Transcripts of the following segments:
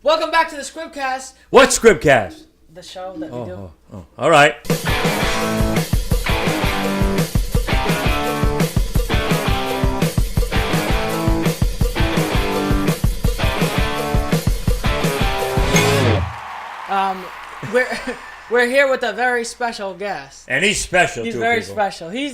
Welcome back to the Shquibcast. What's Shquibcast? The show that we do. Oh, all right. We're here with a very special guest. And he's special, He's too, very people. special. He's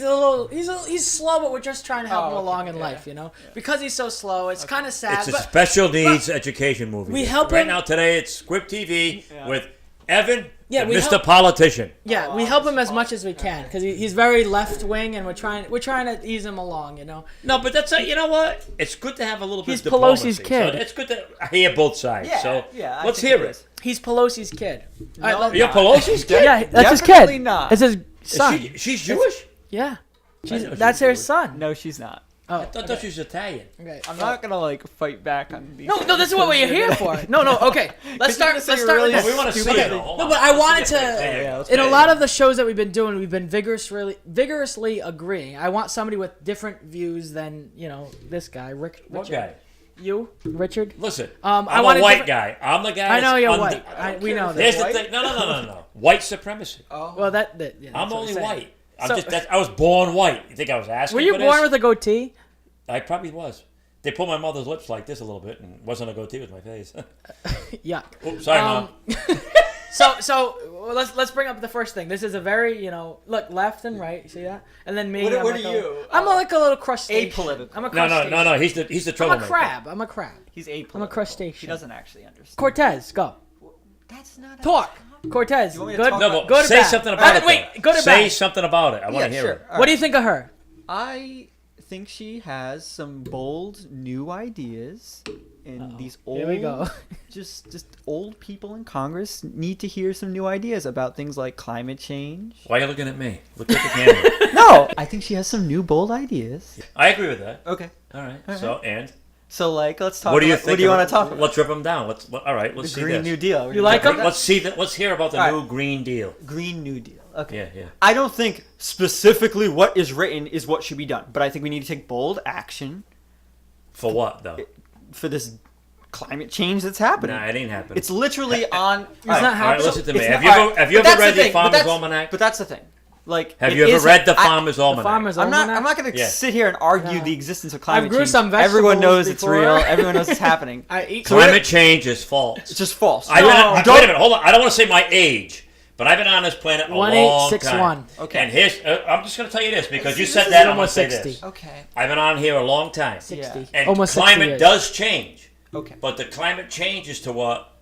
slow, but we're just trying to help him along in life, you know? Because he's so slow, it's kind of sad. It's a but special needs education movie. we help right him. now, today, it's Squib TV with Evan, Yeah, the we Mr. help- Politician. Yeah, we help him as much as we can because he's very left wing, and we're trying to ease him along, you know. No, but that's you know what? It's good to have a little bit He's of diplomacy. Pelosi's kid. So it's good to hear both sides. So I let's think hear it is. He's Pelosi's kid. You're Pelosi's kid? Yeah, that's his Definitely kid. not. It's his son. She's Jewish? Yeah, know that's she's her Jewish. son. No, she's not. Oh, I thought she was Italian. okay. I'm not gonna fight back on these. No, this is what we're here for. No, okay. Let's start. Let's start really with We this. want to see Okay. it. Hold No, on. but I wanted Let's to. see it. Yeah, let's In a Yeah. lot of the shows that we've been doing, we've been vigorously agreeing. I want somebody with different views than this guy, Richard. What guy? You, Richard. Listen, I I'm want a a white different- guy. I'm the guy. I know that's you're under- white. We know Here's that. the thing. No. White supremacy. Well, yeah, that's I'm what only saying. white. So- I was born white. You think I was asking Were you for born this? with a goatee? I probably was. They pulled my mother's lips like this a little bit, and it wasn't a goatee with my face. Yuck. Oops, sorry, Mom. So let's bring up the first thing. This is a very look left and right. You see that? And then me. What I'm are like you? I'm like a little crustacean. Apolitical. I'm a No. crustacean. He's the I'm a troublemaker. crab. I'm a crab. He's apolitical. I'm a crustacean. He doesn't actually understand. Cortez, go. That's not. Talk. Cortez, You want me good. to talk No, but Go to say bed. something about it. Wait, though. go to Say bed. something about it. I want to hear it. What do you think of her? I think she has some bold new ideas, and these old, Here we go. just old people in Congress need to hear some new ideas about things like climate change. Why are you looking at me? Look at the camera. No, I think she has some new bold ideas. I agree with that. Okay, All right. All So, and? so let's talk. What do you about, think? What do you want to talk about? Let's rip them down. All right, let's The see Green this. New Deal. You like 'em? Let's see that. Let's hear about the All right. new Green Deal. Green New Deal. Okay. Yeah. I don't think specifically what is written is what should be done, but I think we need to take bold action For what, though? for this climate change that's happening. Nah, it ain't happening. It's literally on. It's not All right, happening. listen to me. It's Have not- you ever but that's read the thing, but Farmer's that's- Almanac? But that's the thing. Like, Have it you ever isn't- read the I- Farmer's Almanac? Farmer's I'm not Almanac? going to Yeah. sit here and argue No. the existence of climate grew change. some Everyone vegetables knows it's before. real. Everyone knows it's happening. I eat. Climate change is false. It's just false. Wait a No. minute, hold on. I don't want to say my age, but I've been on this planet a long 1861. time. Okay. And here's, I'm just going to tell you this because you This said is that. I'm going to almost say 60. this. Okay. I've been on here a long time. 60. And Almost 60 climate years. does change. Okay. But the climate changes to what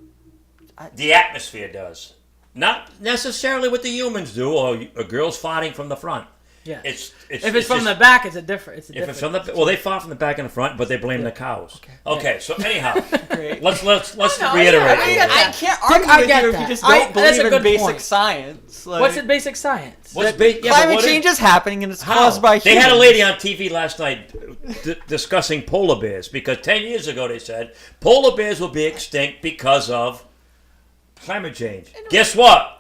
the atmosphere does. Not necessarily what the humans do or girls farting from the front. Yeah. It's If it's from just- the back, it's a different. If it's from the they fart from the back and the front, but they blame the cows. Okay. So anyhow, Great. let's No, reiterate. yeah, a little bit. I can't Dick, argue I with get you if that. you just I- don't that's a believe in good basic point. science. Like, What's the basic science? What's climate what change is happening and it's How? caused by They humans. had a lady on TV last night discussing polar bears because 10 years ago they said polar bears will be extinct because of climate change. Guess what?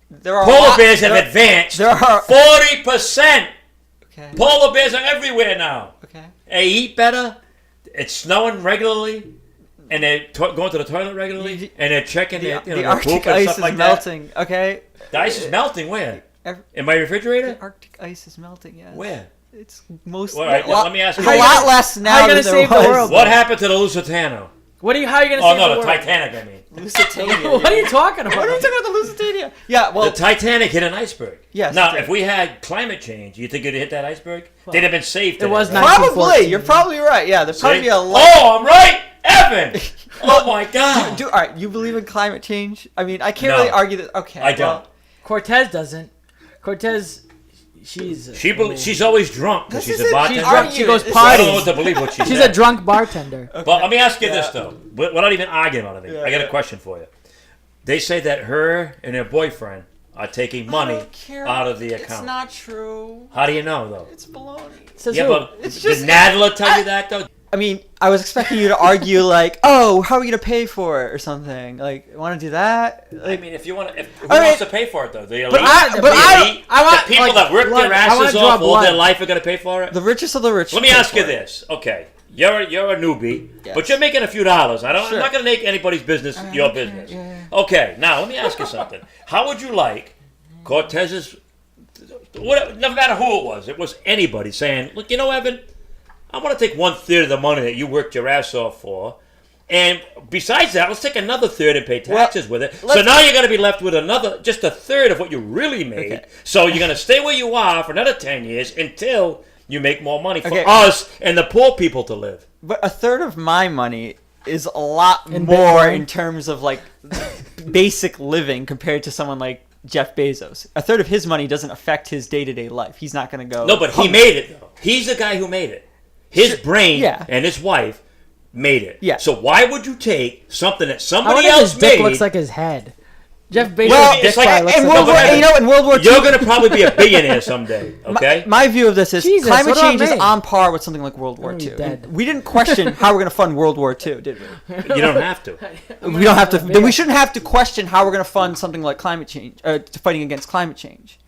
There are Polar bears have advanced there are 40%. okay. Polar bears are everywhere now. Okay. They eat better. It's snowing regularly. And they're going to the toilet regularly. And they're checking The, their, the their Arctic poop and ice stuff is like melting. Okay. that. The ice is melting where? Every- In my refrigerator? Arctic ice is melting. Yes. Where? It's most. All right, let me ask you a this. lot less now how you than gonna there save the was. world? What happened to the Lusitano? How are you gonna Oh, save no, the the world? Titanic, I mean. Lusitania. What are you talking about? What are you talking about the Lusitania? Yeah, well, The Titanic hit an iceberg. Yes, Now, it did. if we had climate change, you think it'd hit that iceberg? They'd have been saved. it was today, not- right? probably. 1914. You're probably right. Yeah, there's probably See? a lot. Oh, I'm right, Evan. Oh my God. All right, you believe in climate change? I mean, I can't No. really argue that. Okay, I don't. Cortez doesn't. Cortez, she's She's always drunk because This she's a isn't- bartender. She's drunk. She goes It's- I don't know what parties. to believe what she She's said. a drunk bartender. But let me ask you this Yeah. though. We're not even arguing about anything. Yeah, I got a yeah. question for you. They say that her and her boyfriend are taking I money don't care. out of the It's account. not true. How do you know though? It's baloney. Says Yeah, who? but It's did just- Nadler tell you that though? I mean, I was expecting you to argue like, "Oh, how are we gonna pay for it?" or something. Like, want to do that? I Like, mean, if you want to, who I mean- wants to pay for it though? The elite, but I the want the people like, that work blood. their I wanna asses draw off all their blood. life are going to pay for it. the richest of the rich. Let me pay ask for you it. this. Okay, You're a newbie, Yes. but you're making a few dollars. I'm Sure. not going to make anybody's business your business. yeah. Okay, now let me ask you something. How would you like Cortez's, no matter who it was anybody saying, look, you know, Evan, I want to take 1/3 of the money that you worked your ass off for, and besides that, let's take another third and pay taxes with it. So now you're going to be left with just a third of what you really made. Okay. So you're going to stay where you are for another 10 years until you make more money for us and the poor people to live. But a third of my money is a lot In more Bitcoin? in terms of like basic living compared to someone like Jeff Bezos. A third of his money doesn't affect his day-to-day life. He's not going to go. No, but he made it, though. He's the guy who made it. His brain and his wife made it. Yeah. So why would you take something that I somebody wonder if else his dick made? looks like his head. Jeff Bezos' Well, dick it's like- probably looks in like World his War, head. you know, in World War II, You're going to probably be a billionaire someday, okay? My view of this is Jesus, climate what about change is me? on par with something like World War I'm II. dead. We didn't question how we're going to fund World War II, did we? You don't have to. We don't have to. Then we shouldn't have to question how we're going to fund something like climate change, fighting against climate change.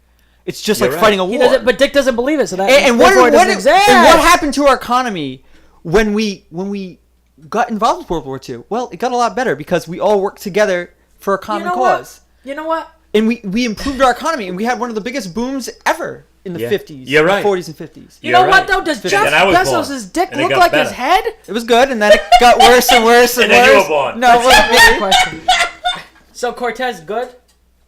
It's just You're like right. fighting a war. He doesn't, but Dick doesn't believe it, so that and what, therefore it what, doesn't exist. and what happened to our economy when we got involved with World War II? Well, it got a lot better because we all worked together for a common cause. You know what? And we improved our economy, and we had one of the biggest booms ever in the 50s. You're right. 40s and 50s. You know You're what right. though? Does Then Jeff I was Bezos' born, dick and it look got like better. his head? It was good, and then it got worse and worse and And then you worse. were born. No, it wasn't Good me. question. So Cortez, good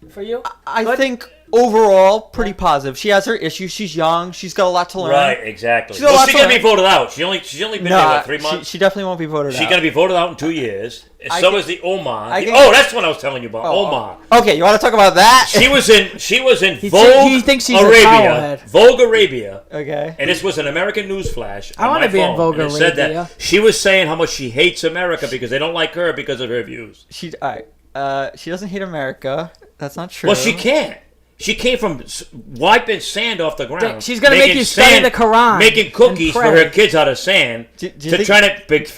for you? I Good? think overall pretty positive. She has her issues. She's young. She's got a lot to learn. Right, exactly. She's a lot Well, she's to going to be learn. voted out. She's only been there, No, what, 3 months? she definitely won't be voted She's out. going to be voted out in 2 years. And I so can- is the Omar. I can- Oh, that's what I was telling you about. Omar. Okay, you want to talk about that? She was in He Vogue thinks she's a Arabia. towelhead. Vogue Arabia. Okay. And this was an American news flash. I want wanna to be in Vogue It said Arabia. that she was saying how much she hates America because they don't like her because of her views. All right. She doesn't hate America. That's not true. Well, she can't. She came from wiping sand off the ground. She's gonna make making you study the Quran making cookies and for pray. her kids out of sand Do you to think- trying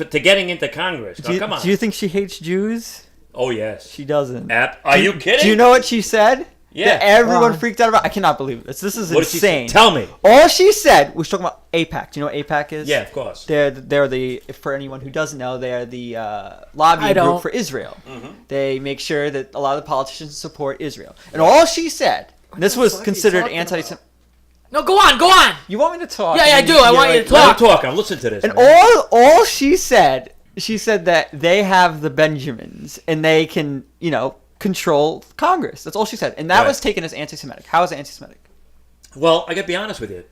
to getting into Congress. Do you, Come on. do you think she hates Jews? Oh yes. She doesn't. Are you kidding? Do you know what she said? Yeah. That everyone Why? freaked out about. I cannot believe this. This is What did she say? insane. Tell me. All she said was talking about APAC. Do you know what APAC is? Yeah, of course. They're the, for anyone who doesn't know, they're the lobbying don't. group for Israel. Mm-hmm. They make sure that a lot of the politicians support Israel. And all she said, this was fuck are you considered talking anti. about? No, go on. You want me to talk? Yeah, I do. I want you to Let talk. me talk. I'm listening to this. And man. all she said that they have the Benjamins and they can, control Congress. That's all she said. And that Right. was taken as anti-Semitic. How is it anti-Semitic? Well, I got to be honest with you.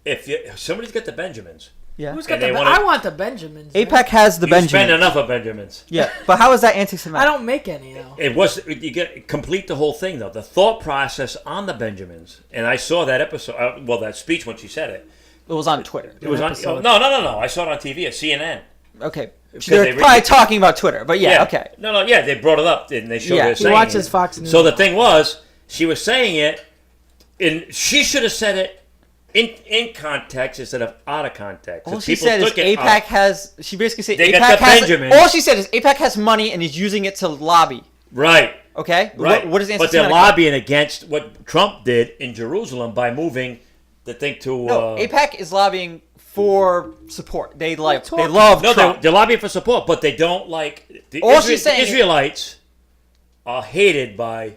If somebody's got the Benjamins, Yeah. Who's got And the? they wanna- I want the Benjamins. man. APAC has the you Benjamins. spend enough of Benjamins. Yeah, but how is that anti-Semitic? I don't make any though. It was you get complete the whole thing though. The thought process on the Benjamins, and I saw that episode. That speech when she said it. It was on Twitter. It was on. episode. No. I saw it on TV at CNN. Okay. Because They're they probably talking about Twitter, but yeah, okay. No. Yeah, they brought it up and they showed Yeah. her He saying watches it. Fox News. So the thing was, she was saying it, and she should have said it in context instead of out of context. All If she people said is took it APAC out- has. She basically said They APAC got the has. Benjamins. All she said is APAC has money and is using it to lobby. Right. Okay. Right. What is But anti-Semitic? they're lobbying against what Trump did in Jerusalem by moving the thing to. No, APAC is lobbying for support. They love No, Trump. they're lobbying for support, but they don't like the, All she's saying the is- Israelites are hated by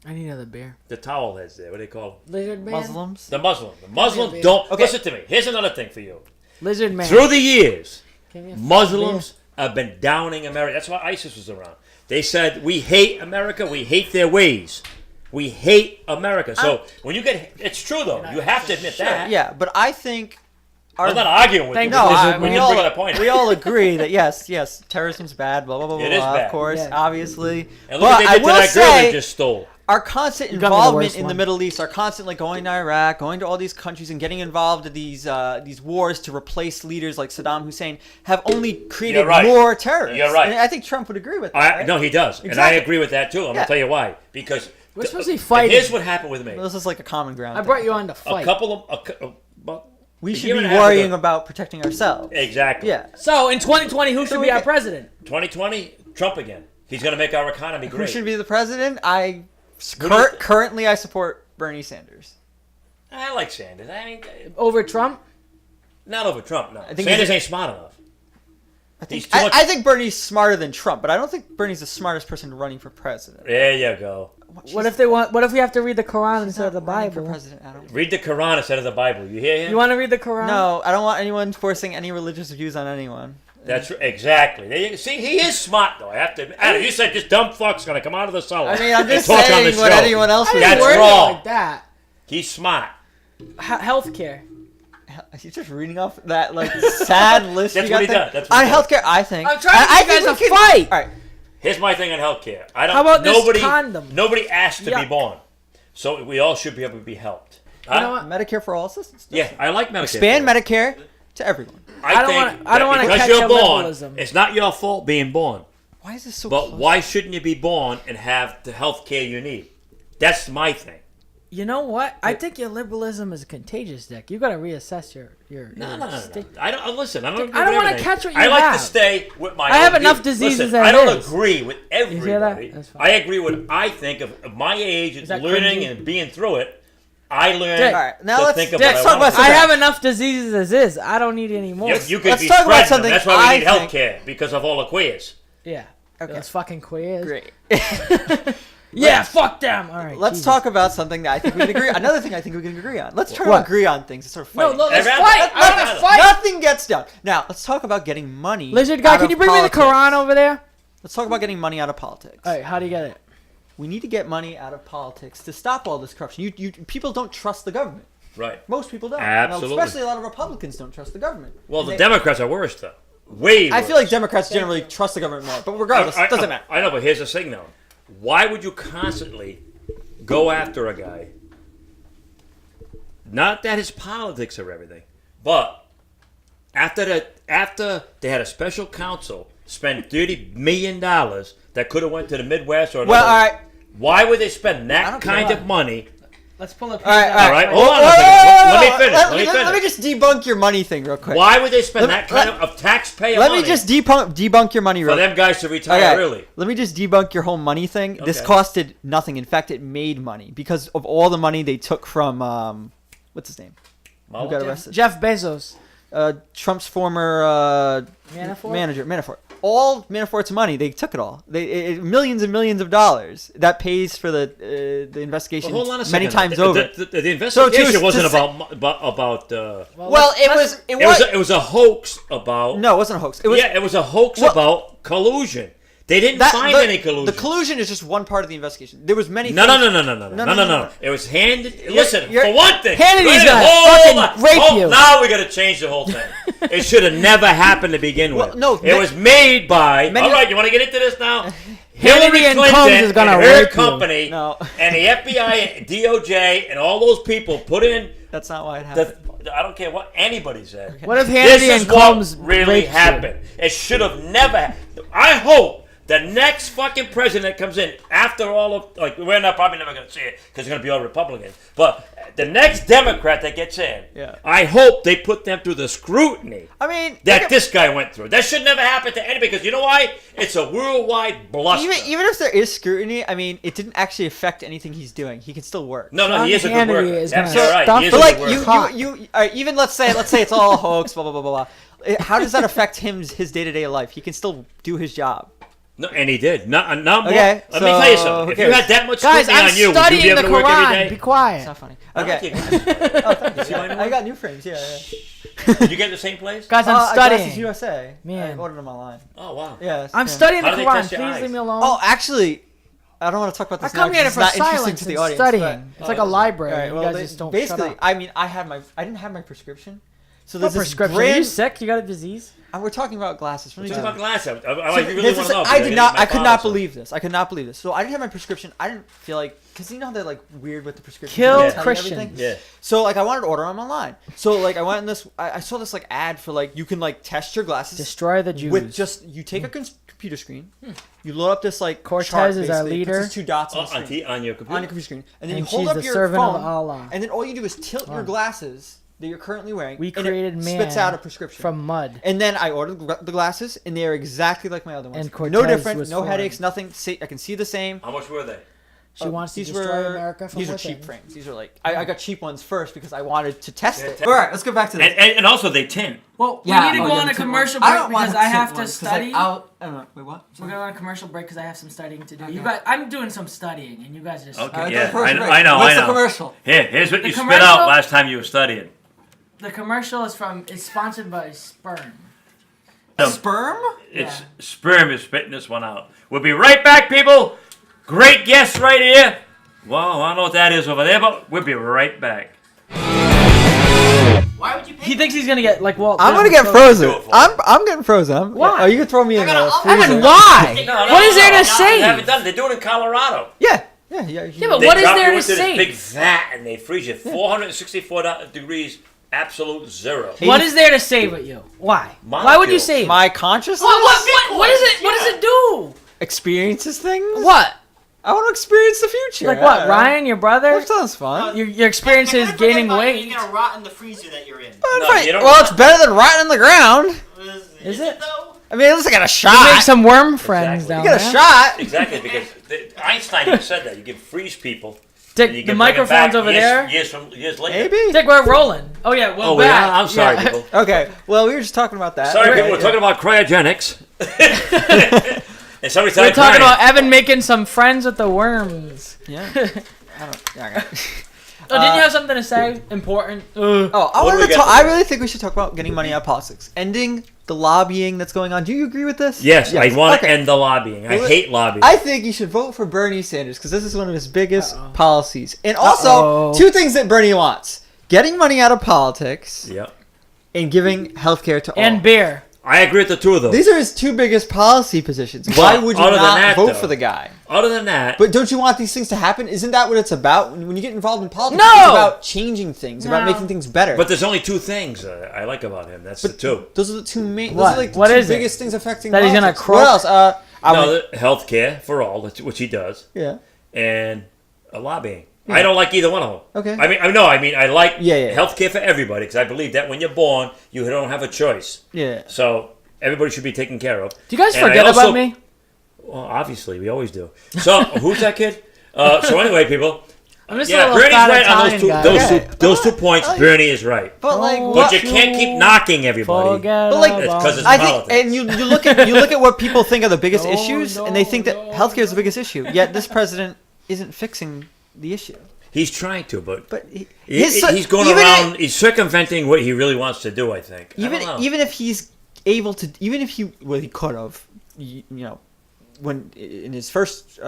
I need another beer. the towel heads there. What do they call them? Lizard man. Muslims. The Muslims. The Muslims beer. don't. Okay. Listen to me. Here's another thing for you. Lizard man. Through the years, Give me a Muslims have been downing America. That's why ISIS was around. They said, we hate America. We hate their ways. We hate America. So when you get... It's true, though. You have to admit that. Yeah, but I think. I'm not arguing with you. Thank No, you. because I- when we you all, bring that point. we all agree that yes, terrorism's bad, blah blah blah blah. It is blah, bad. Of course, Yeah. obviously. And look But what I they did to will that girl they say, just stole. our constant got me the involvement worst in the one. Middle East, our constant like going to Iraq, going to all these countries, and getting involved in these wars to replace leaders like Saddam Hussein have only created You're right. more terrorists. You're right. And I think Trump would agree with that. Right? No, he does. And I Exactly. agree with that, too. I'm going Yeah. to tell you why. Because... We're supposed to be and fighting. here's what happened with me. This is like a common ground. I thing. brought you on to A fight. couple of... about We a should year be and a half worrying ago- about protecting ourselves. Exactly. Yeah. So in 2020, who should we be our get- president? 2020, Trump again. He's going to make our economy Who great. should be the president? Who do you think? Currently, I support Bernie Sanders. I like Sanders. I mean, Over Trump? Not over Trump, no. I think Sanders ain't smart enough. I think Bernie's smarter than Trump, but I don't think Bernie's the smartest person running for president. There you go. What if we have to read the Quran instead of the Running for Bible? president, Adam. Read the Quran instead of the Bible. You hear him? You want to read the Quran? No, I don't want anyone forcing any religious views on anyone. That's exactly. There you, see, he is smart though. I have to. Adam, you said this dumb fuck's gonna come out of the cellar. I mean, I'm just and talk on the saying what show. anyone else I would didn't That's word it wrong. like that. He's smart. Healthcare. You're just reading off that like sad list. That's you what he got there. does. That's what On he does. healthcare, I think. I'm trying to get you guys think a we can- fight. All right. Here's my thing on healthcare. I don't. How about this nobody, condom? Nobody asked to Yeah. be born, so we all should be able to be helped. You know what? Medicare for all assistance. Yeah, I like Medicare. Expand Medicare to everyone. I don't think wanna- I don't that wanna because catch you're a born, liberalism. it's not your fault being born. Why is this so But close? why shouldn't you be born and have the health care you need? That's my thing. You know what? I think your liberalism is contagious, Dick. You got to reassess your No. stick. I don't listen. I don't. Dick, I don't want wanna to catch what you I like have. to stay with my. I have own enough views. diseases Listen, as I don't is. agree with You hear that? everybody. That's fine. I agree with. I think of my age and that learning cringy? and being through it. I learned Dick. All right, now to let's- think of Dick, what let's I talk want about to I do. have enough diseases as is. I don't need any more. You could Let's be talk about spreading them. something That's why we I need health think- care because of all the queers. Yeah. Okay. Those fucking queers. Great. Yeah, fuck them. All right. Let's Jesus. talk about something that I think we can agree. Another thing I think we can agree on. Let's try What? to agree on things instead of No, fighting. no, let's I'd rather- fight. I want rather- to fight. Nothing gets done. Now let's talk about getting money. Lizard guy, out can of you bring me the politics. Quran over there? Let's talk about getting money out of politics. All right. How do you get it? We need to get money out of politics to stop all this corruption. You people don't trust the government. Right. Most people don't. Absolutely. Now, especially a lot of Republicans don't trust the government. Well, And the they- Democrats are worse though. Way. I worse. feel like Democrats generally trust the government more, but regardless, it doesn't matter. I know, but here's the thing though. Why would you constantly go after a guy? Not that his politics are everything, but after they had a special counsel spend $30 million that could have went to the Midwest or Well, another- all right. Why would they spend I that don't kind care. of money? Let's pull up. All right, All right, hold on a Whoa, second. whoa, Let me whoa, finish. Let Let me me just debunk your money thing real quick. Why would they spend Let- that kind of taxpayer Let money me just debunk your money for real them guys to retire Okay, early? let me just debunk your whole money thing. This Okay. costed nothing. In fact, it made money because of all the money they took from what's his name? Who got arrested? Jeff Bezos. Trump's former Manafort? manager, Manafort. All Manafort's money, they took it all. Millions and millions of dollars. That pays for the investigation Well, hold on a second. many times the, over. The investigation to wasn't say- about. Well, it was. It was a hoax about. No, it wasn't a hoax. It was. Yeah, it was a hoax Well- about collusion. They didn't find any collusion. The collusion is just one part of the investigation. There was many. No. things- It was handed. Listen, you're- for one thing, Hannity's wait a gonna minute, fucking rape you. Now we got to change the whole thing. It should have never happened to begin with. Well, no, it was made by. many- all right, you want to get into this now? Hillary and Clinton Combs is gonna and her rape you. company No. and the FBI and DOJ and all those people put in. That's not why it happened. I don't care what anybody said. What if This Hannity is and what Combs really raped you? happened. It should have never. I hope the next fucking president that comes in after all of we're not probably never going to see it because it's going to be all Republicans. But the next Democrat that gets in, Yeah. I hope they put them through the scrutiny I mean, that this guy went through. That should never happen to anybody because you know why? It's a worldwide bluster. even if there is scrutiny, I mean, it didn't actually affect anything he's doing. He can still work. No, he is a good Hannity worker. is That's gonna all right. stuff He is But a like good worker. you all right, even let's say it's all a hoax, blah blah blah blah blah. How does that affect his day-to-day life? He can still do his job. No, and he did. Not more. Okay, Let me tell you so something. If who you cares? had that much Guys, scrutiny I'm on you, would you studying be able the to work every Quran. day? Be It's quiet. not funny. I like Okay. your glasses. Oh, thank you. See my new I one? got new frames. Yeah. Did you get the same place? Guys, I'm Glasses studying. USA. Man. I ordered them online. Oh wow. Yes. I'm yeah. studying the How do they Quran. test your Please eyes? leave me alone. Oh, actually, I don't want to talk about I this come now here 'cause for it's not interesting silence to and the audience. studying. but- It's like a library. All right, you well, guys just don't basically, shut up. I mean, I didn't have my prescription. So What there's this prescription? Are brand. you sick? You got a disease? We're talking about glasses. Let me Talk tell about you. glasses. I So like you really this want is- to know. I did not. I could not believe. believe this. I could not believe this. So I didn't have my prescription. I didn't feel like because you know how they're like weird with the prescription. Kill They tell you Christians. everything? Yeah. So like I wanted to order them online. So like I went in this. I saw this like ad for like you can like test your glasses Destroy the Jews. with just you take a computer screen. You load up this like Cortez chart, is our basically. It leader. puts these two dots on the screen. On your computer. On your computer screen, and then And you hold she's up the your servant of phone, Allah. and then all you do is tilt your glasses that you're currently wearing. We and created it man spits out a prescription from mud. And then I ordered the glasses, and they are exactly like my other ones. And Cortez no different, was no formed. headaches, nothing. I can see the same. How much were they? She wants to These destroy were America from these are within. cheap frames. These are like I got cheap ones first because I wanted to test it. All right, let's go back to this. And also they tint. Well, Yeah, we need to go on a commercial break because I have to study. I don't know. Wait, what? We're going on a commercial break because I have some studying to do. You guys, I'm doing some studying, and you guys just. Okay, yeah, I know. What's the commercial? Here's what The you spit commercial- out last time you were studying. The commercial is sponsored by Sperm. Sperm? It's Sperm is spitting this one out. We'll be right back, people. Great guest right here. Well, I don't know what that is over there, but we'll be right back. Why would you pick He thinks he's gonna get like Walt. I'm gonna Disney. get frozen. Do it for I'm getting frozen. Why? Oh, you can throw me in the freezer. Evan, why? No, What is there to They save? haven't done. They're doing it in Colorado. Yeah. Yeah, but They what is drop there you to into this save? big vat and they freeze you 464 degrees, absolute zero. What is there to save with you? Why? Why would you Molecules. save? My consciousness What is it? What does it do? experiences things. What? I want to experience the future. Like I what? don't know. Ryan, your brother? That sounds fun. Your experience is gaining weight. You're gonna rot in the freezer that you're in. you don't- Well, it's better than rotting on the ground. Is it? though? I mean, at least I got a You shot. make some worm friends Exactly. down You got a there. shot. Exactly, because Einstein even said that. You can freeze people. Dick, and you the can bring them microphone's back over years, there. Years later. Maybe. Dick, we're rolling. Oh yeah, we're Oh, back. yeah, I'm sorry, Yeah. people. Okay. Well, we were just talking about that. Sorry, Okay, people. We're talking about cryogenics. And somebody We're started talking crying. about Evan making some friends with the worms. Yeah. I don't. Yeah, Oh, didn't you have something to say? Important. Oh, I What do wanted we to got talk. I today? really think we should talk about getting money out of politics, ending the lobbying that's going on. Do you agree with this? Yes, I want to Okay. end the lobbying. I Well, hate lobbying. I think you should vote for Bernie Sanders because this is one of his biggest policies. And also, Uh-oh. two things that Bernie wants: getting money out of politics Yep. and giving health care to all. And beer. I agree with the two of those. These are his two biggest policy positions. Why would you other than not that, vote though- for the guy? Other than that, But don't you want these things to happen? Isn't that what it's about? When you get involved in politics, No! it's about changing things, about No. making things better. but there's only two things I like about him. That's the two. Those are the two main. What? Those are like the What two is it? biggest things affecting That he's gonna politics. croak? What else? I No, would- the health care for all, which he does, yeah. and lobbying. I don't like either one of them. Okay. I mean, I like Yeah. health care for everybody because I believe that when you're born, you don't have a choice. Yeah. So everybody should be taken care of. Do you guys And I forget also- about me? Well, obviously, we always do. So who's that kid? So anyway, people. I'm just Yeah, a little Bernie's fat right on Italian guy. those two points. Bernie is right. But like, Oh, But what? you can't keep knocking everybody. Forget But, like, It's 'cause it's I think, politics. and you look at what people think are the biggest No, issues, and they think that healthcare is the biggest issue. Yet this president isn't fixing the issue. He's trying to, but But he's going even around. He's circumventing what he really wants to do. I think. I don't know. Even if he's able to, even if he could have, you know, when in his first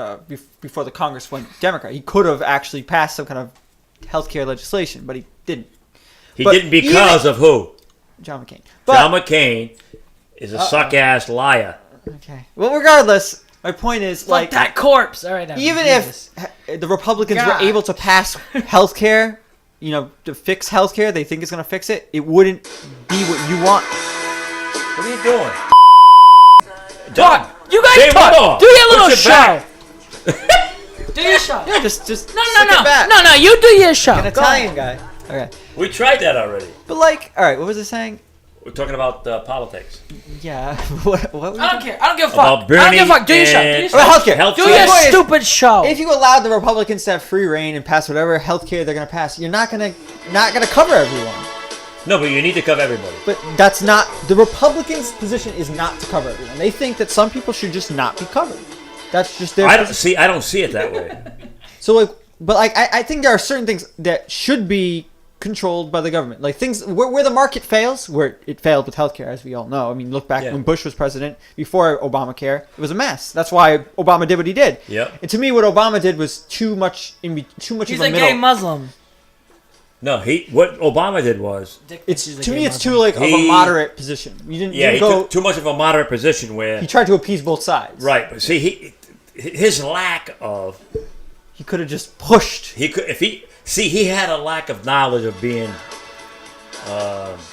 before the Congress went Democrat, he could have actually passed some kind of healthcare legislation, but he didn't. He but didn't because of who? John McCain. John McCain is a suck-ass liar. Okay. Well, regardless, my point is Fuck like that corpse. All right. Evan, even Jesus. if the Republicans God. were able to pass healthcare, you know, to fix healthcare, they think it's going to fix it. It wouldn't be what you want. What are you doing? Talk. You guys Say talk. more. Do your little Push it show. back. Do your show. Yeah, just No, stick no, it back. no. You do your show. An Go Italian ahead. guy. Okay. We tried that already. But like, all right, what was I saying? We're talking about politics. Yeah. what were I don't care. I don't give a About fuck. I don't give a fuck. Do your show. Do your Bernie show. Well, healthcare. Health Do So your the point is, stupid show. If you allowed the Republicans to have free reign and pass whatever healthcare they're gonna pass, you're not gonna cover everyone. No, but you need to cover everybody. But that's not the Republicans' position. Is not to cover everyone. They think that some people should just not be covered. That's just their. I don't position. see it that way. So like, but like, I think there are certain things that should be controlled by the government. Like things where the market fails, where it failed with healthcare, as we all know. I mean, look back Yeah. when Bush was president, before Obamacare, it was a mess. That's why Obama did what he did. Yep. And to me, what Obama did was too much He's of a a middle. gay Muslim. No, what Obama did was, It's He's a to gay me, it's Muslim. too like of a He- moderate position. You didn't, yeah, you he didn't go. took too much of a moderate position where, He tried to appease both sides. right? But see, his lack of He could have just pushed. he had a lack of knowledge of being.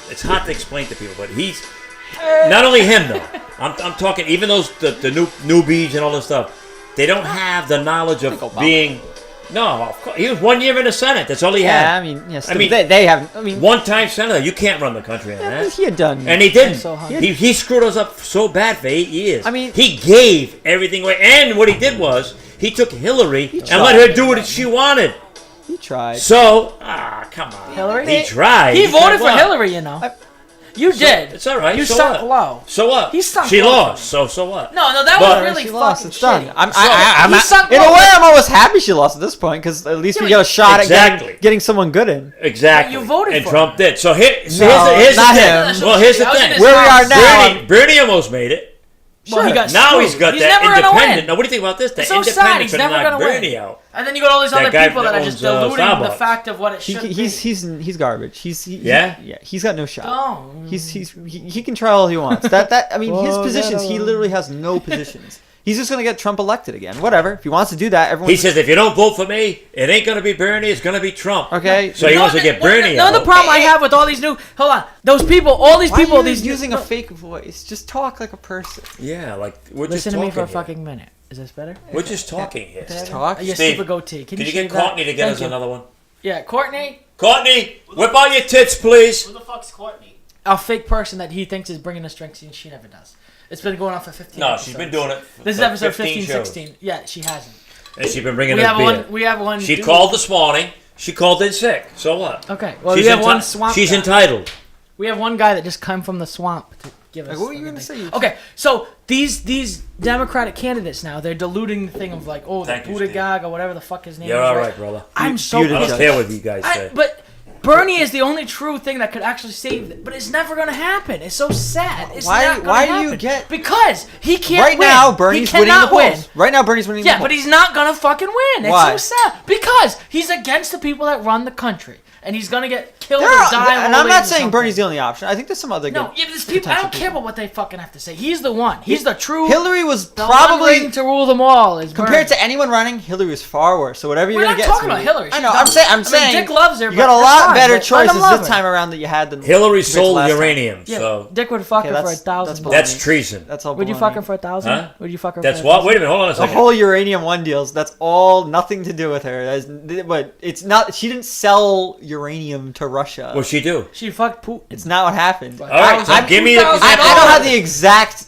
It's hard to explain to people, but he's not only him though. I'm talking even those the newbies and all this stuff. They don't have the knowledge of Obama. being. No, of course, he was 1 year in the Senate. That's all he Yeah, had. I mean, yes. I mean, they have. I mean, One-time senator. You can't run the country on yeah, that. he had done. And he didn't. so hungry. He screwed us up so bad for 8 years. I mean- he gave everything away. And what he did was He took Hillary and let her do what she wanted. He tried. So, come on. Hillary? He tried. He voted for what? Hillary, you know. You did. It's all right. You so sunk what? low. So what? He sunk She low. lost. So what? No, that But- was really She fucking lost. It's done. shitty. I'm he sunk in a low. way, I'm almost happy she lost at this point because at least we got a shot Exactly. at getting someone good in. Exactly. But you voted and for Trump did. So, here's No, the not thing. him. Well, here's the I was in thing. his Where we are house. now, Bernie almost made it. Well, he got Now screwed. he's got He's that never gonna independent. win. Now, what do you think about this? The It's so sad. independent He's could never knock gonna win. Bernie out. And then you got all these That other guy people that are just owns, diluting the Starbucks. fact of what it should be. He's garbage. Yeah? He's got no shot. Oh. He can try all he wants. I mean his Oh, positions. He that- literally has no positions. He's just gonna get Trump elected again. Whatever. If he wants to do that, everyone. He says, if you don't vote for me, it ain't going to be Bernie, it's going to be Trump. Okay. So he wants to get Bernie No, out. the problem I have with all these new. Hold on. Those people, all these Why people, are you these using a fake voice? Just talk like a person. Yeah, like, we're Listen just to me talking for a here. fucking minute. Is this better? We're just talking here. Just talk. Your Steve, super goatee. Can Could you shave get that? Courtney to get Thank us you. another one? Yeah, Courtney, Courtney, whip out your tits, please. Who the fuck's Courtney? a fake person that he thinks is bringing us drinks and she never does. It's been going on for 15 No, episodes. she's been doing it. This is for episode 15 15, shows. 16. Yeah, she hasn't. And she's been bringing We us have beer. one. We have one. She dude. called this morning. She called in sick. So what? Okay. Well, She's we have one enti- swamp. She's guy. entitled. We have one guy that just come from the swamp to give us. Like, what were you fucking gonna thing. say? Okay, so these Democratic candidates now they're diluting the thing of like, oh, the Thank you, Steve. Buttigieg or whatever the fuck his name You're is. all right, brother. I'm so Buttigieg. I don't pissed. care what you guys say. But Bernie is the only true thing that could actually save it. But it's never gonna happen. It's so sad. It's Why- not gonna why do you happen. get- Because he can't Right win. now, Bernie's he winning the cannot polls. win. Right now, Bernie's winning the Yeah, polls. but he's not gonna fucking win. It's Why? so sad. Because he's against the people that run the country. And he's gonna get killed There or are, die. and of I'm old age not or saying something. Bernie's the only option. I think there's some other No, good. yeah, there's people. I don't potential care about what they fucking have to say. He's the one. He's the true. Hillary was the probably one to rule them all. Is compared Bernie. to anyone running. Hillary was far worse. So whatever We're you're not gonna get. talking it's about gonna be- Hillary. I She's know. dumb. I'm saying. Dick loves her. You but got a that's lot fine, better but let him choices love this her. time around that you had than Hillary compared to sold last time. uranium, Yeah, so Dick would fuck Okay, her for that's- $1,000. that's that's treason. That's all. Would you baloney. fuck her for $1,000? Huh? Would you fuck her? That's for what? Wait a minute, hold on a The second. whole uranium one deals. That's all nothing to do with her. But it's not. She didn't sell uranium to Russia. What'd she do? She fucked Putin. It's not what happened. All right, so give me the I example. don't have the exact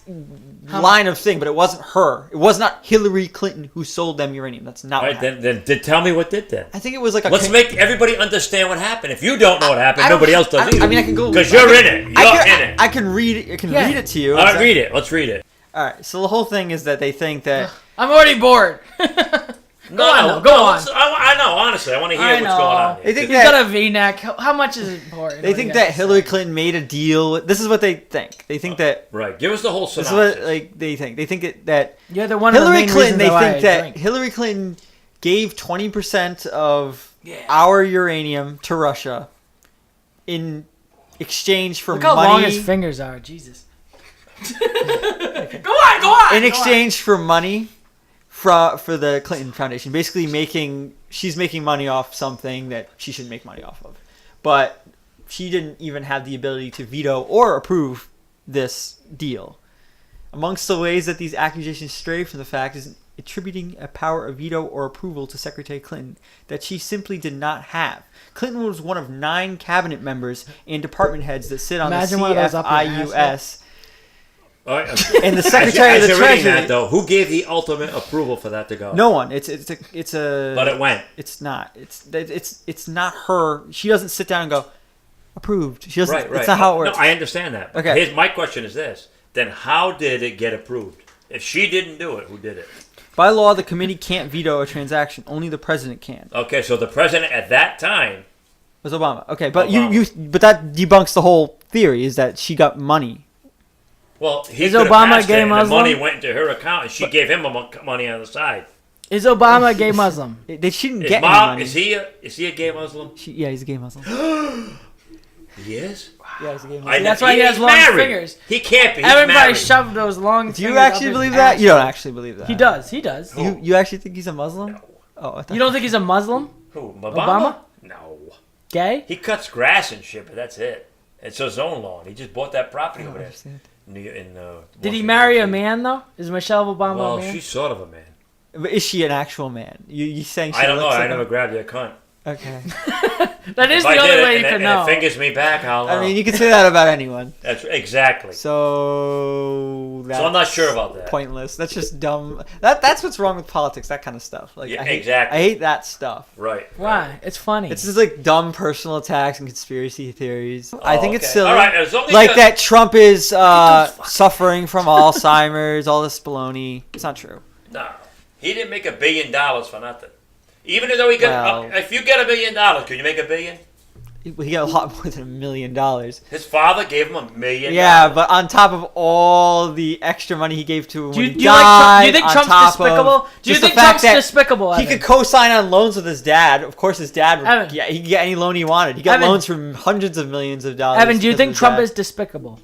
line of thing, but it wasn't her. It was not Hillary Clinton who sold them uranium. That's not All what right, happened. then tell me what did then. I think it was like a. Let's make everybody understand what happened. If you don't know what happened, I don't- nobody else does either. I mean, I can go because you're in it. You're in it. I can read it. I can Yeah. read it to you. All right, read it. Let's read it. All right. So the whole thing is that they think that I'm already bored. Go on, though. Go on. I know. Honestly, I want to hear I what's know. going on. they think He's that got a V-neck. How much is it important? they think that Hillary Clinton made a deal. This is what they think. They think that Right. Give us the whole this is synopsis. what like they think. They think that You're the one of the Hillary main Clinton. They reasons why think I that drink. Hillary Clinton gave 20% of Yeah. our uranium to Russia in exchange for Look how long money. his fingers are. Jesus. Go on. In exchange for money for the Clinton Foundation, basically she's making money off something that she shouldn't make money off of, but she didn't even have the ability to veto or approve this deal. Amongst the ways that these accusations stray from the fact is attributing a power of veto or approval to Secretary Clinton that she simply did not have. Clinton was one of 9 cabinet members and department heads that sit on Imagine the one of those up your CFIUS. All right. And the Secretary of As the you're reading Treasury. that, though, who gave the ultimate approval for that to go? No one. It's a. But it went. It's not. It's not her. She doesn't sit down and go, approved. She doesn't. Right. It's not how it works. No, I understand that. Okay. My question is this: then how did it get approved? If she didn't do it, who did it? By law, the committee can't veto a transaction. Only the president can. Okay, so the president at that time. It was Obama. Okay, but Obama. but that debunks the whole theory. Is that she got money? Well, he Is could have Obama passed gay it, and the Muslim? money went into her account, and she gave him money on the side. Is Obama a gay Muslim? She didn't Is, get any Ma, money. is he a gay Muslim? Yeah, he's a gay Muslim. He is. Yeah, he's a gay Muslim. That's why he has he's long married. fingers. He can't be. He's Everybody married. shoved those long. Do you actually believe that? You don't actually believe that. He does. He does. You actually think he's a Muslim? No. Oh, I thought You don't think he's a Muslim? Who? Obama? No. Gay? He cuts grass and shit, but that's it. It's his own lawn. He just bought that property I don't over there. understand. Did he Washington, marry a D.C. man though? Is Michelle Obama Well, a man? she's sort of a man. But is she an actual man? You saying she I don't know. looks I like never a... grabbed your cunt. Okay. That is If I the only did way it you and can it know. fingers me back, I'll know. I mean, you can say that about anyone. That's exactly. So that's So I'm not sure about that. pointless. That's just dumb. That's what's wrong with politics. That kind of stuff. Like Yeah, I hate, exactly. I hate that stuff. Right. Why? It's funny. It's just like dumb personal attacks and conspiracy theories. I think it's okay. silly. All right, as long as Like you- that Trump is suffering from Alzheimer's, all this baloney. It's not true. No, he didn't make $1 billion for nothing. Even though he got, Well- if you get $1 billion, could you make $1 billion? He got a lot more than $1 million. His father gave him $1 million. Yeah, but on top of all the extra money he gave to him do when you, he do you like Trump? died, Do you think on Trump's top of despicable? Do you just the think fact Trump's that despicable? he Evan? could co-sign on loans with his dad. Of course, his dad would. Evan. Yeah, he could get any loan he wanted. He got Evan. loans from hundreds of millions of dollars. Evan, do you because of think his Trump dad. is despicable?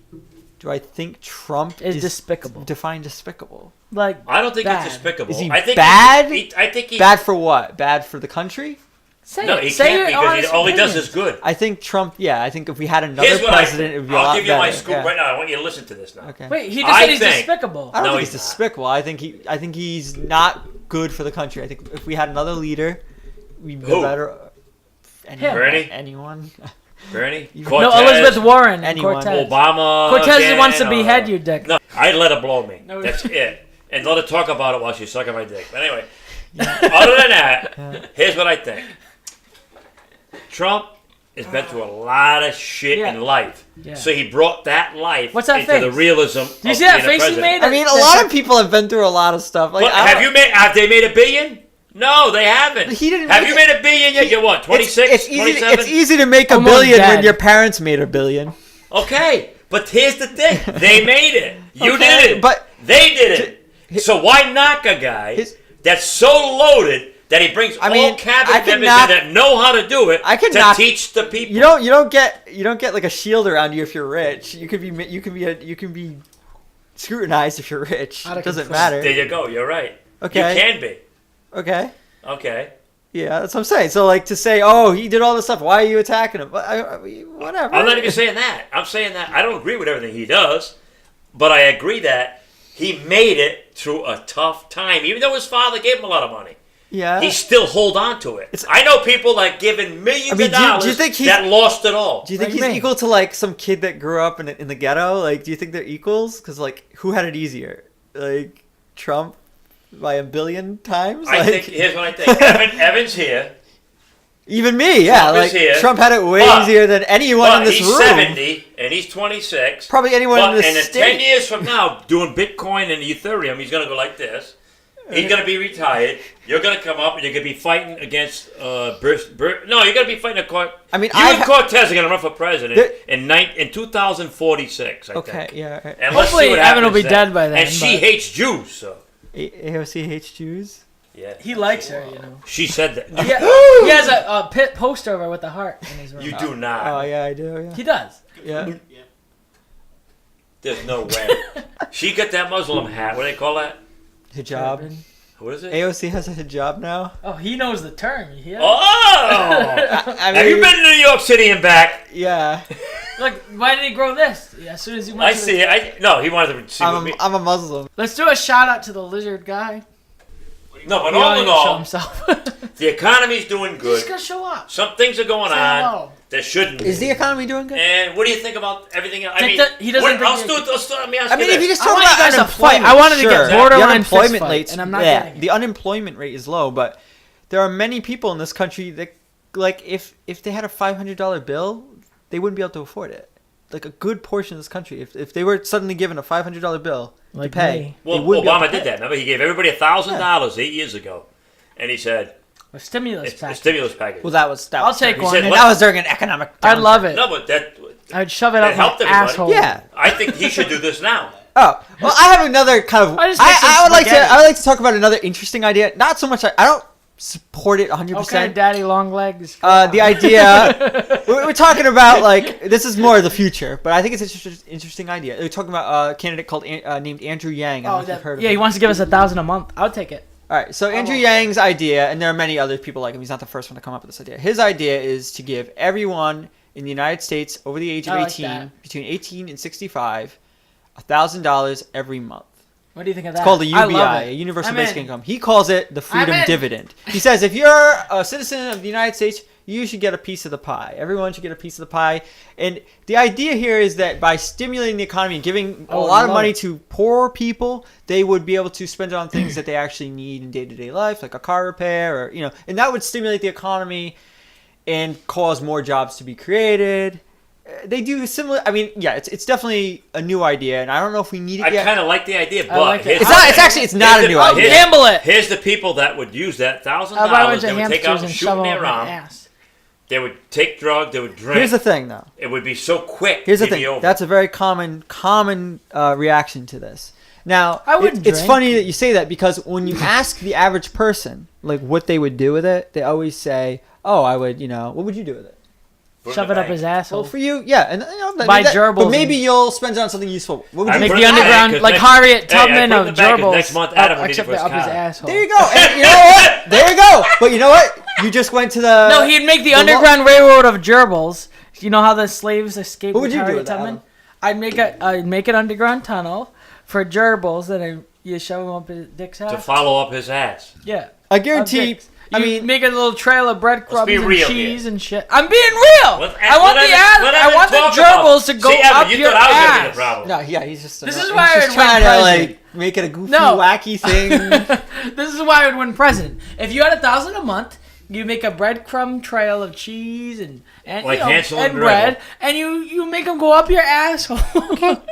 Do I think Trump Is despicable? Define despicable. Like I don't think bad. it's despicable. Is he I think bad? I think he. Bad for what? Bad for the country? Say No, it. he Say can't your because honest all he does opinions. is good. I think Trump. Yeah, I think if we had another Here's what president, it would be a I'll lot give you my better. scoop Yeah. right now. I want you to listen to this now. Okay. Wait, he just I said he's think- despicable. I don't No, think he's he's not. despicable. I think he's not good for the country. I think if we had another leader, we'd be Who? better. Anyone? Bernie? Anyone? Bernie? You- No, Cortez, Elizabeth Warren and Anyone. Cortez. Obama. Cortez again, wants to behead you, Dick. No, I'd let her blow me. No, That's it. And let her talk about it while she's sucking my dick. But anyway, other than that, here's what I think. Trump has been through a lot of shit Yeah. in life. Yeah. So he brought that life What's that into face? the realism of Do you see that being a face he president. made? I mean, a lot of people have been through a lot of stuff. Like, But I don't- have they made $1 billion? No, they haven't. He didn't Have make you it. made $1 billion yet? You're what, 26, It's easy. 27? It's easy to make $1 Almost billion dead. when your parents made $1 billion. Okay, but here's the thing. They made it. You Okay, didn't. but- they did it. So why knock a guy His- that's so loaded that he brings I mean, all cabinet I can members knock- in that know how to do it I can to knock- teach the people? You don't get like a shield around you if you're rich. You can be scrutinized if you're rich. Out of It doesn't control. matter. There you go. You're right. Okay. You can be. Okay. Okay. Yeah, that's what I'm saying. So like to say, oh, he did all this stuff. Why are you attacking him? Whatever. I'm not even saying that. I'm saying that I don't agree with everything he does, but I agree that he made it through a tough time. Even though his father gave him a lot of money, Yeah. he still hold on to it. I know people that given millions I mean, of do you dollars think he's- that lost it all. Do you think What do you he's mean? equal to like some kid that grew up in the ghetto? Like, do you think they're equals? Because like, who had it easier? Like Trump by 1 billion times? I Like, think here's what I think. Evan's here. even me, yeah. Trump is Like here, Trump had it way but- easier than anyone in But this he's room. 70 and he's 26. Probably anyone But in this and in state. 10 years from now, doing Bitcoin and Ethereum, he's going to go like this. He's going to be retired. You're going to come up and you're going to be fighting against no, you're going to be fighting a court. I mean, you and Cortez are going to run for president in 2046, I Okay, think. yeah. Right. And let's see Hopefully what Evan will happens be then. dead by then, And she but- hates Jews, so AOC hates Jews. yeah. He likes her, you know. She said that. He has a pit poster of her with a heart in his room. You do not. Oh yeah, I do. Yeah. He does. Yeah. There's no way. She got that Muslim hat. What do they call that? Hijab. What is it? AOC has a hijab now. Oh, he knows the term. You hear? Oh! I Have you been to New York City and back? Yeah. Look, why did he grow this? Yeah, as soon as he went I to see it. No, he wanted to see with me. I'm a Muslim. Let's do a shout out to the lizard guy. No, but He all wanted in to show all, himself. the economy's doing He's good. gonna show up. Some things are going Say on hello. that shouldn't. Is the economy doing good? And what do you think about everything else? I Think mean, that he doesn't what, think let me ask I you mean, this. if you just I talk want you about guys to fight. unemployment, I wanted to get sure. borderline the unemployment fist fight, rates, and I'm not yeah, getting it. the unemployment rate is low, but there are many people in this country that, like, if they had a $500 bill, they wouldn't be able to afford it. Like a good portion of this country, if they were suddenly given a $500 bill Like to pay, me. well, they wouldn't be able Obama to pay did that. Remember, he gave everybody $1,000 8 years ago, and he said A stimulus it's a package. stimulus package. Well, that was I'll take He one. said, and "Let- that was during an economic. I'd downturn. love it. No, but that I'd shove it That up my helped everybody. asshole. Yeah. I think he should do this now. Oh well, I have another kind of. I just make some I would like to. spaghetti. I would like to talk about another interesting idea. Not so much. I don't support it 100%. Okay, daddy long legs. The idea we're talking about, like, this is more of the future, but I think it's an interesting idea. We're talking about a candidate called named Andrew Yang. I don't know if you've heard of yeah, him. he wants to give us $1,000 a month. I'll take it. All right, so Andrew Yang's idea, and there are many other people like him. He's not the first one to come up with this idea. His idea is to give everyone in the United States over the age of I like 18, that. between 18 and 65, $1,000 every month. What do you think of that? It's called a I love UBI, it. a universal I'm basic in. income. He calls it the freedom in. dividend. He says if you're a citizen of the United States, you should get a piece of the pie. Everyone should get a piece of the pie. And the idea here is that by stimulating the economy and giving a lot of money to poor people, they would be able to spend it on things that they actually need in day-to-day life, like a car repair, or and that would stimulate the economy and cause more jobs to be created. They do similar. I mean, yeah, it's definitely a new idea, and I don't know if we need it I yet. kind of like the idea, but like it. It's not a new I'll idea. gamble it. Here's the people that would use that $1,000. I'll buy a bunch They of would take out hamsters and and shoot shove in them their up my arm. ass. They would take drugs. They would drink. Here's the thing, though. It would be so quick. Here's the it'd be thing. over. That's a very common reaction to this. Now, I wouldn't it's drink. funny that you say that because when you ask the average person like what they would do with it, they always say, "Oh, I would, what would you do with it?" Put Shove in it the up his bank. asshole. Well, for you, yeah, and Buy gerbils but maybe and- you'll spend it on something useful. What would you I Make do? put the it in the bank, underground, 'cause like next- Harriet Hey, I Tubman put it in of the bank, 'cause gerbils. next month Adam will need it except for his up his car. asshole. There you go. And you know what? There you go. But you know what? You just went to the. No, he'd make the the Underground Railroad of gerbils. You know how the slaves escaped What would with you do Harriet with that, Tubman? I'd make an underground tunnel for gerbils, and you shove them up his dick's To ass. follow up his ass. Yeah. I guarantee. Dicks. I You mean, make a little trail of breadcrumbs be and real cheese here. and shit. I'm being real. I want I want the gerbils to go up you your thought I was gonna be the ass. problem. no, yeah, he's just. This is he's why just I'd trying win to president. make it a goofy, No. wacky thing. This is why I would win president. If you had $1,000 a month, you make a breadcrumb trail of cheese and Like Hansel and bread, and you make them go up your asshole.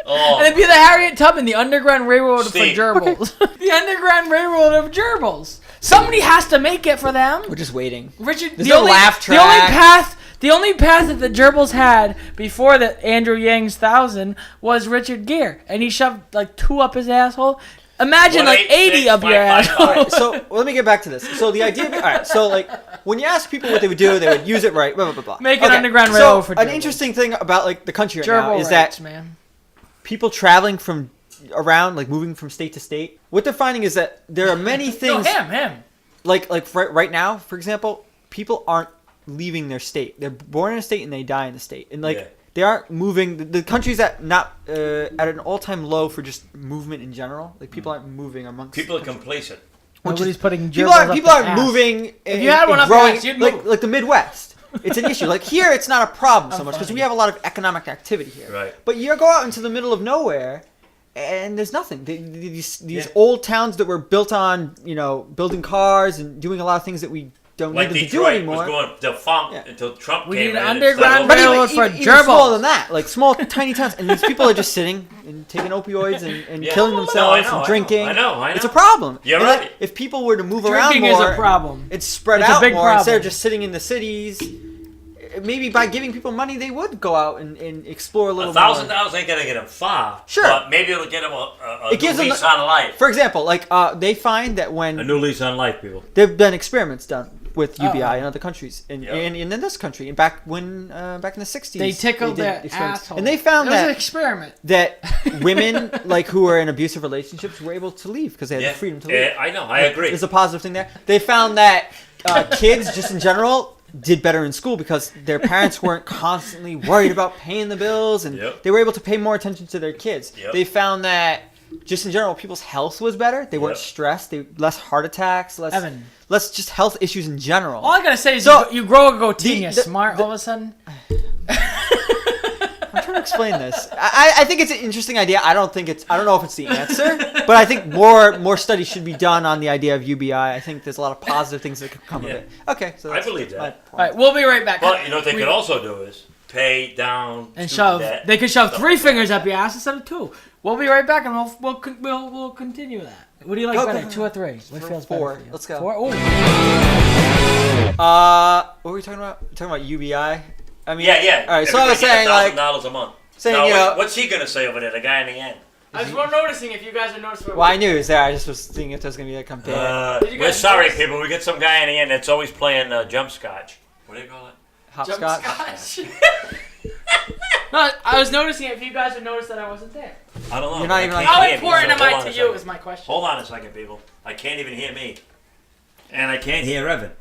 Oh. And it'd be the Harriet Tubman, the Underground Railroad Steve. for gerbils. The Underground Railroad of gerbils. Somebody has to make it for them. We're just waiting. Richard, There's no laugh The only track. path that the gerbils had before the Andrew Yang's 1,000 was Richard Gere, and he shoved like 2 up his asshole. Imagine like 80 up your asshole. Alright, so let me get back to this. So the idea, alright, so like when you ask people what they would do, they would use it right. Blah blah blah. Make an Okay, underground so railroad for an gerbils. interesting thing about like the country right now Gerbil is rights, that man. people traveling from around, like moving from state to state, what they're finding is that there are many No, things. him. Like right now, for example, people aren't leaving their state. They're born in a state and they die in the state, and like Yeah. they aren't moving. The country's at an all-time low for just movement in general. Like people aren't moving amongst. People are the country. complacent. Nobody's putting People gerbils aren't up people their aren't ass. moving. If you had one up your growing ass, you'd like move. like the Midwest. It's an issue. Like here, it's not a problem so much because funny. we have a lot of economic activity here. Right. But you go out into the middle of nowhere, and there's nothing. These Yeah. old towns that were built on building cars and doing a lot of things that we don't Like need them to do Detroit anymore. was going defunct Yeah. until Trump We came need in. an and underground started- But railroad for even gerbils. smaller than that, like small, tiny towns, and these people are just sitting and taking opioids and Yeah. killing No, I themselves know, and drinking. I know. It's a problem. You're And, right. like, if people were to move around Drinking more, is a problem. it's spread It's a out big more instead of problem. just sitting in the cities. Maybe by giving people money, they would go out and explore a little more. $1,000 ain't gonna get them far. Sure. But maybe it'll get them a It gives new them lease on life. For example, like they find that A when new lease on life, people. there've been experiments done with UBI Uh-oh. in other countries and, Yep. and in this country, and back in the 60s, They tickled did their experiments. asshole. and they found It was an that experiment. that women like who were in abusive relationships were able to leave because they had Yeah. the freedom to leave. I know. I agree. There's a positive thing there. They found that kids, just in general, did better in school because their parents weren't constantly worried about paying the bills, and Yep. they were able to pay more attention to their kids. Yep. They found that just in general, people's health was better. They weren't Yep. stressed. Less heart attacks, Evan. less just health issues in general. All I gotta say is So, you grow a goatee and you're the- smart all of a sudden. I'm trying to explain this. I think it's an interesting idea. I don't know if it's the answer, but I think more studies should be done on the idea of UBI. I think there's a lot of positive things that could come of Yeah. it. Okay, so I that's believe that. my All point. right, we'll be right back. But you know what they We- could also do is pay down and student shove. debt. They could shove Stuff 3 like that. fingers up your ass instead of 2. We'll be right back, and we'll continue that. What do you like Go, better, go, 2 or 3? What feels Four. better for you? Let's go. 4. Ooh. What were we talking about? We're talking about UBI. I mean, Yeah. All right, so I was saying like $1,000 a month. saying Now, what's he gonna say over there? The guy in the end. I was more noticing if you guys are noticing. well, I knew it was there. I just was thinking if there's gonna be like compare Did you We're guys sorry, notice? people. We get some guy in the end that's always playing jump scotch. What do you call it? hopscotch. No, I was noticing if you guys would notice that I wasn't there. I don't know. You're not I even can't like- How hear me, important so am hold I on to a you? second. Is my question. Hold on a second, people. I can't even hear me. And I can't hear Evan.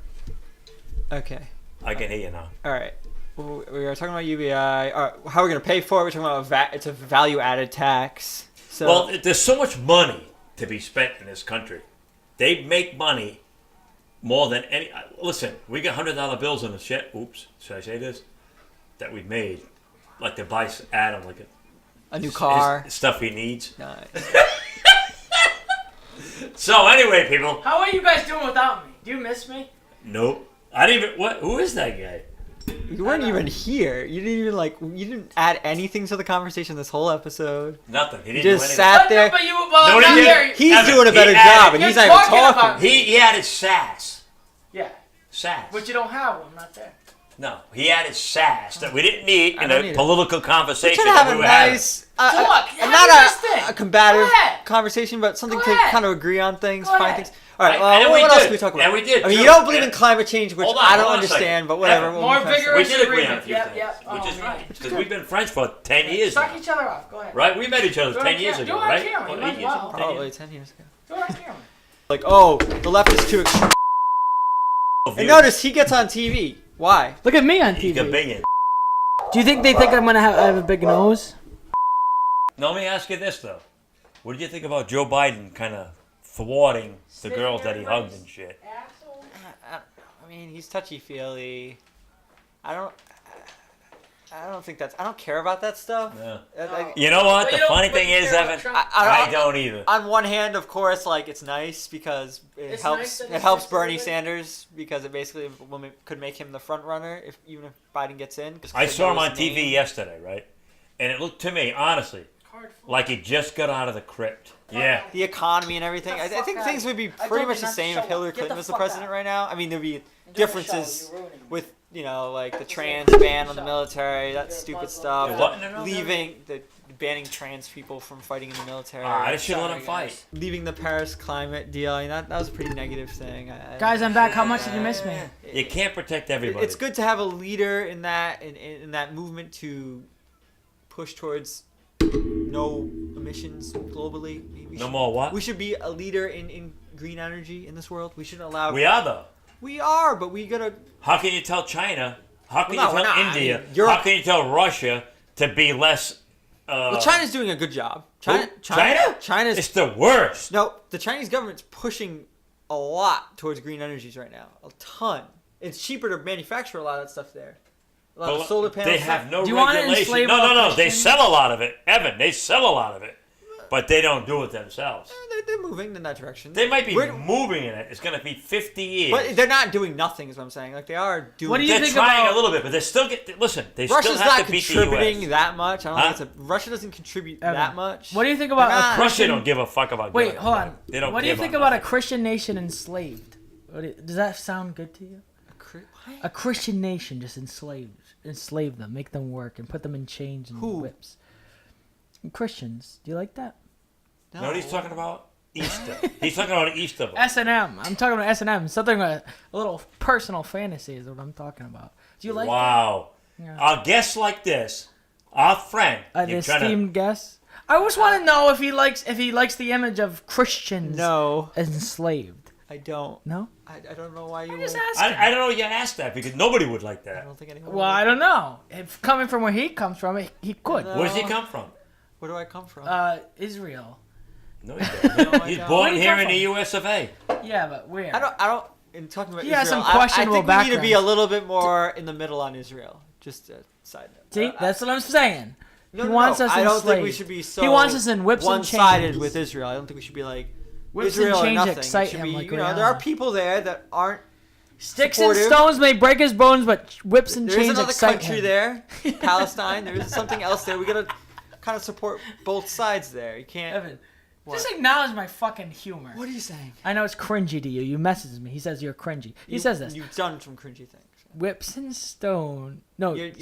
Okay. I can hear you now. All right. We are talking about UBI. All right, how are we gonna pay for it? We're talking about it's a value-added tax. So Well, there's so much money to be spent in this country. They make money more than any. Listen, we got $100 bills in the shit. Oops, should I say this? That we made, like to buy Adam like a new car, his stuff he needs. Nice. So anyway, people. How are you guys doing without me? Do you miss me? Nope. I didn't even. What? Who is that guy? You weren't even here. You didn't even you didn't add anything to the conversation this whole episode. Nothing. He You didn't just do sat there. But you, well, No, I'm he not didn't. here. He's Evan, doing a he better added- job, and You're he's not even talking about talking. me. He added sass. Yeah, Sass. but you don't have one. Not there. No, he added sass that we didn't need I in don't a need it. political We're conversation trying to have that a we were having. nice, Look, how not do you miss things? a combative Go ahead. conversation, but something Go to ahead. kind of agree on things, Go find ahead. things. All right, And what we else did. can we talk about? And we did, I mean, too. you don't believe in And- climate change, which Hold on, I don't hold on a second. understand, but whatever. Evan, we'll More move past vigorous. We did agree on a agreement. few Yep, things, yep. which Oh, is man. right. Because we've been friends for 10 years Suck now. each other off. Go ahead. Right? We met each other Do it 10 on years camera. ago, Do it on right? camera. Or You 8 might years as ago. well. 10 Probably years. 10 years ago. Do it on camera. Like, oh, the left is too extreme. And notice he gets on TV. Why? Look at me on He's a TV. bigot. Do you think they think I'm gonna have a big nose? Now, let me ask you this, though. What did you think about Joe Biden kind of thwarting the girls that he hugged and shit? I mean, he's touchy-feely. I don't think that's... I don't care about that stuff. Yeah. You know what? The funny thing is, Evan, I don't either. On one hand, of course, like, it's nice because it helps Bernie Sanders because it basically could make him the front runner even if Biden gets in. I saw him on TV yesterday, right? And it looked to me, honestly, like he just got out of the crypt. Yeah. The economy and everything. I think things would be pretty much the same if Hillary Clinton was the president right now. I mean, there'd be differences with, like the trans ban on the military, that stupid stuff. The what? Banning trans people from fighting in the military. I just should let him fight. Leaving the Paris climate deal. I mean, that was a pretty negative thing. Guys, I'm back. How much did you miss me? You can't protect everybody. It's good to have a leader in that movement to push towards no emissions globally. No more what? We should be a leader in green energy in this world. We shouldn't allow. We are, though. We are, but we gotta. How can you tell China? How can Well, you no, tell we're not. India? I mean, Europe- How can you tell Russia to be less? Well, China's doing a good job. China? China's. It's the worst. No, the Chinese government's pushing a lot towards green energies right now. A ton. It's cheaper to manufacture a lot of that stuff there. A lot of solar panels. They have no Do you wanna regulation. enslave No. all They Christians? sell a lot of it, Evan. They sell a lot of it, but they don't do it themselves. They're moving in that direction. They might be We're- moving in it. It's going to be 50 years. But they're not doing nothing, is what I'm saying. Like, they are doing. What do you They're think trying about- a little bit, but they still get. Listen, they Russia's still have not to beat the contributing U.S. that much. I don't Huh? think Russia doesn't contribute Evan, that much. What do you think about They're a not. Russia Christian? don't give a fuck about. Wait, giving a hold fuck. on. They don't What do you give think a about a nothing. Christian nation enslaved? Does that sound good to you? A Christian nation just enslave them, make them work, and put them in chains and Who? whips. Christians, do you like that? You know what he's talking about? Easter. He's talking about Easter. S&M. I'm talking about S&M. Something a little personal fantasy is what I'm talking about. Do you like Wow. that? Yeah. Our guest like this, our friend. An you're trying to- esteemed guest. I always want to know if he likes the image of Christians No, enslaved. I don't. No? I don't know why you. I'm just would- asking. I don't know. You asked that because nobody would like I that. don't think anyone. Well, I don't know. If coming from where he comes from, he could. No. Where does he come from? Where do I come from? Israel. No, he doesn't. I He's don't. born Where do you here come in the from? U.S. of A. Yeah, but where? I don't. In talking about He Israel, has some I questionable think we need to be a background. little bit more in the middle on Israel. Just a side note. See, that's what I'm saying. No, he no, wants no. us I don't think we enslaved. should be so. He wants us in whips and one-sided chains. with Israel. I don't think we should be like Whips Israel and or chains nothing. It excite should him be, like there are Rihanna. people there that aren't. Sticks supportive. and stones may break his bones, but whips and There is chains another excite country him. there, Palestine. There is something else there. We gotta kind of support both sides there. You can't. Evan, What? just acknowledge my fucking humor. What are you saying? I know it's cringy to you. You messaged me. He says you're cringy. He says this. You've done some cringy things. Whips and stone. No, You're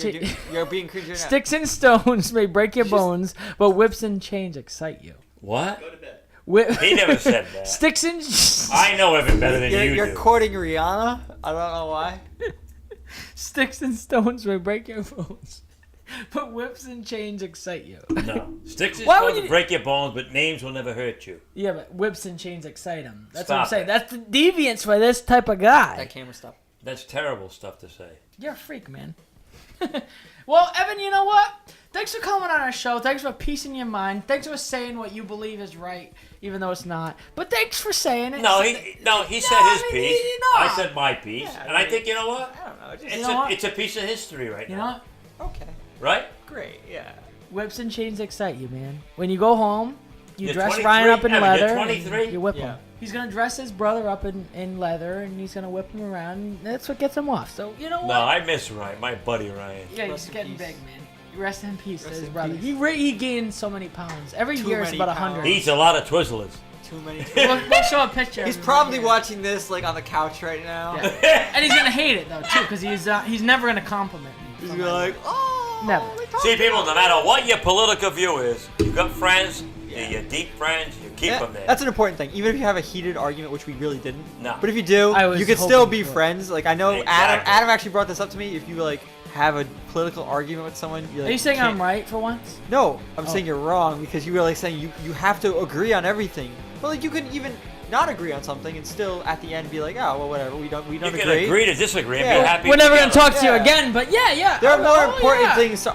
being cringy right now. sticks and stones may break your You just- bones, but whips and chains excite you. What? Go to bed. He never said that. Sticks and I know Evan better than you You're do. courting Rihanna. I don't know why. sticks and stones may break your bones, but whips and chains excite you. No. Sticks and Why stones would will you- break your bones, but names will never hurt you. Yeah, but whips and chains excite him. That's what Stop I'm saying. it. That's the deviance for this type of guy. That camera stopped. That's terrible stuff to say. You're a freak, man. Well, Evan, you know what? Thanks for coming on our show. Thanks for peacing your mind. Thanks for saying what you believe is right, even though it's not. But thanks for saying it. He said his piece. I said my piece. Yeah, and I think, you know what? I don't know. It's a piece of history right You now. know what? Okay. Right? Great. Yeah. Whips and chains excite you, man. When you go home, you You're dress 23? Ryan up in Evan, leather. you're 23? And you whip Yeah. him. He's going to dress his brother up in leather, and he's going to whip him around. And that's what gets him off. So, you know what? No, I miss Ryan, my buddy Ryan. Yeah, Rest he's in getting peace. big, man. Rest in peace to Rest his in brother. peace. He gained so many pounds. Every Too year it's many about pounds. 100. He eats a lot of Twizzlers. Too many. We'll show a picture. He's of him probably right here. watching this like on the couch right now. Yeah. And he's gonna hate it though too, because he's never gonna compliment me. He's gonna be like, oh. Never. we talked See, people, about no matter what your political view is, you got friends, Yeah. you're deep friends, you keep them there. That's an important thing. Even if you have a heated argument, which we really didn't. No. But if you do, I was you can still hoping be for it. friends. Like I know Exactly. Adam actually brought this up to me. If you like have a political argument with someone, Are you saying I'm right for once? No, I'm Oh. saying you're wrong because you were like saying you have to agree on everything. But like you can even not agree on something and still at the end be like, oh well, whatever. We don't You agree. can agree to disagree and Yeah. be happy. We're never gonna together. talk to you Yeah. again, but yeah. There are more Oh, important yeah. things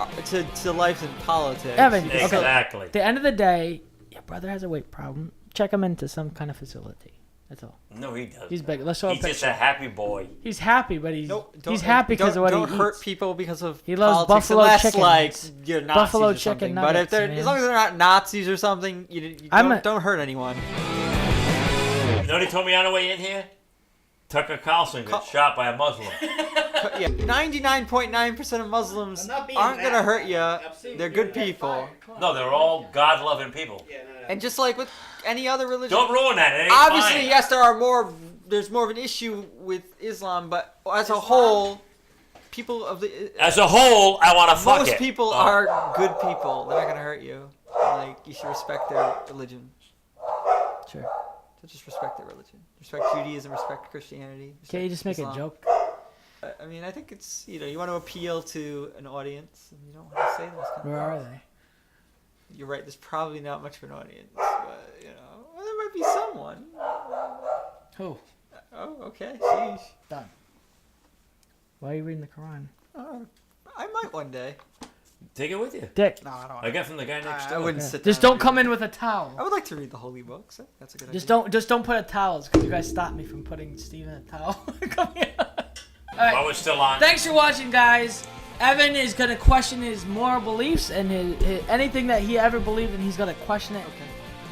to life than politics. Evan, okay. Exactly. At the end of the day, your brother has a weight problem. Check him into some kind of facility. That's all. No, he doesn't. He's big. Let's show a He's just picture. a happy boy. He's happy, but he's Nope, he's happy because of what he don't hurt eats. people because of He loves politics buffalo unless, chicken like nuggets. you're Nazis Buffalo or chicken something. But if nuggets, they're man. as long as they're not Nazis or something, you don't hurt anyone. You know what he told me on the way in here? Tucker Carlson got shot by a Muslim. Yeah, 99.9% of Muslims I'm not being aren't gonna that. hurt you. Absolutely. They're good people. No, they're all God-loving people. And just like with any other religion, Don't ruin that. It ain't obviously, fine. yes, there's more of an issue with Islam, but as a whole, people of the As a whole, I want to fuck most it. people Oh. are good people. They're not gonna hurt you. Like you should respect their religion. Sure. So just respect their religion. Respect Judaism. Respect Christianity. Can't you respect just make Islam. a joke? I mean, I think it's you want to appeal to an audience, and you don't want to say those kind Where of are things. they? You're right. There's probably not much of an audience, but well, there might be someone. Who? Oh, okay. Sheesh. Done. Why are you reading the Quran? I might one day. Take it with you. Dick. No, I don't. I got from the guy next I door. wouldn't sit. Just down don't and come read in with a towel. I would like to read the holy books. That's a good Just idea. don't put a towel, because you guys stopped me from putting Steve in a towel. Come here. All right. While we're still on. Thanks for watching, guys. Evan is gonna question his moral beliefs and his anything that he ever believed in. He's gonna question it.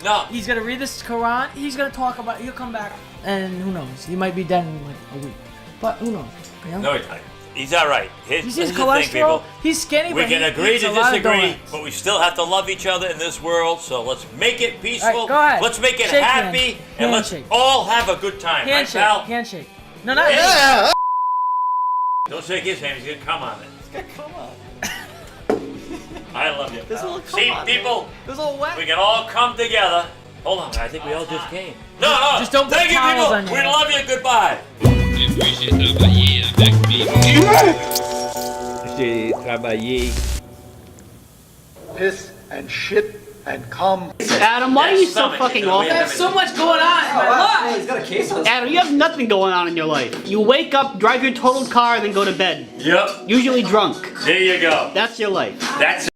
No. He's gonna read this Quran. He's gonna talk about. He'll come back, and who knows? He might be dead in like a week, but who knows? You know? No, he's not. He's all right. He's Here's his the thing, cholesterol. people. He's skinny, We but can he agree eats to a lot of disagree, donuts. but we still have to love each other in this world. So let's make it peaceful. All right, go ahead. Let's make it Shake happy, hands. and let's Handshake. all have a good time. Handshake. Right, pal? Handshake. No, not Yeah. Don't shake his hand. He's gonna come on it. Come on. I love you. There's a pal. little come See, on, people, There's a little wet. we can all come together. Hold on, I think we all just came. No, no. Just don't put Thank you, towels people. on your We head. love you. Goodbye. J'ai travaillé. Piss and shit and cum. Adam, why are you so fucking I awful? have so much going on in my life. He's got a case on. Adam, you have nothing going on in your life. You wake up, drive your totaled car, and then go to bed. Yep. Usually drunk. There you go. That's your life. That's